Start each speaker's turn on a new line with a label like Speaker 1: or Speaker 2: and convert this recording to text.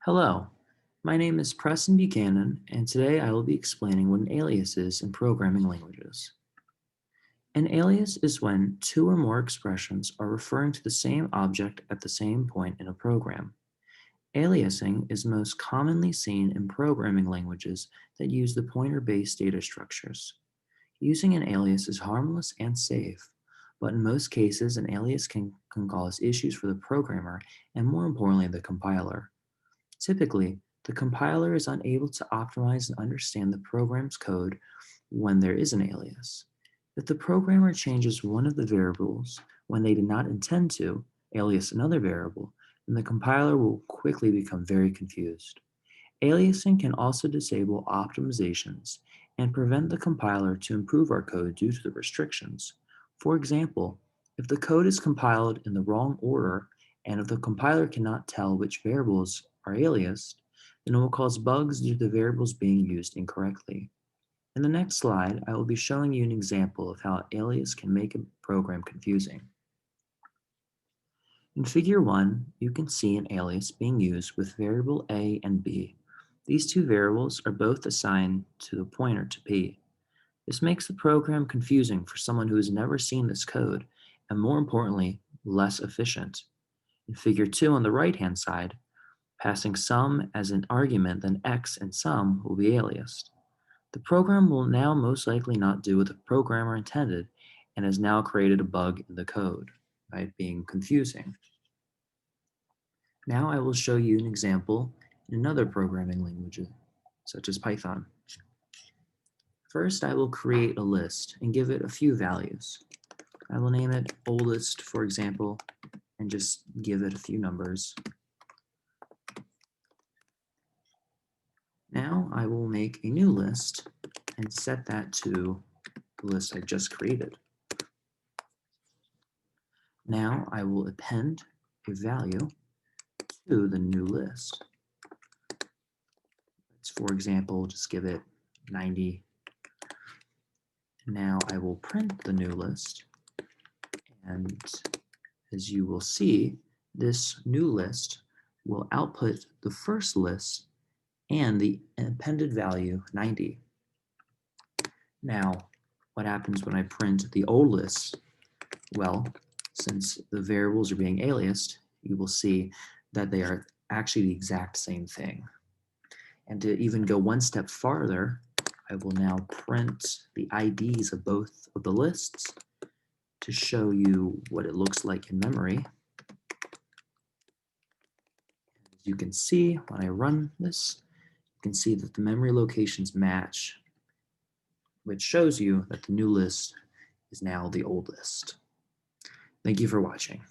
Speaker 1: Hello, my name is Preston Buchanan, and today I will be explaining what an alias is in programming languages. An alias is when two or more expressions are referring to the same object at the same point in a program. Aliasing is most commonly seen in programming languages that use the pointer-based data structures. Using an alias is harmless and safe, but in most cases, an alias can cause issues for the programmer and, more importantly, the compiler. Typically, the compiler is unable to optimize and understand the program's code when there is an alias. If the programmer changes one of the variables when they did not intend to alias another variable, then the compiler will quickly become very confused. Aliasing can also disable optimizations and prevent the compiler to improve our code due to the restrictions. For example, if the code is compiled in the wrong order and if the compiler cannot tell which variables are aliased, then it will cause bugs due to the variables being used incorrectly. In the next slide, I will be showing you an example of how alias can make a program confusing. In figure 1, you can see an alias being used with variable a and b. These two variables are both assigned to the pointer to p. This makes the program confusing for someone who has never seen this code, and more importantly, less efficient. In figure 2 on the right-hand side, passing sum as an argument, then x and sum will be aliased. The program will now most likely not do what the programmer intended and has now created a bug in the code by it being confusing. Now I will show you an example in another programming language, such as Python. First, I will create a list and give it a few values. I will name it oldest, for example, and just give it a few numbers. Now I will make a new list and set that to the list I just created. Now I will append a value to the new list. Let's, for example, just give it 90. Now I will print the new list, and as you will see, this new list will output the first list and the appended value 90. Now, what happens when I print the old list? Well, since the variables are being aliased, you will see that they are actually the exact same thing. And to even go one step farther, I will now print the IDs of both of the lists to show you what it looks like in memory. As you can see, when I run this, you can see that the memory locations match, which shows you that the new list is now the old list. Thank you for watching.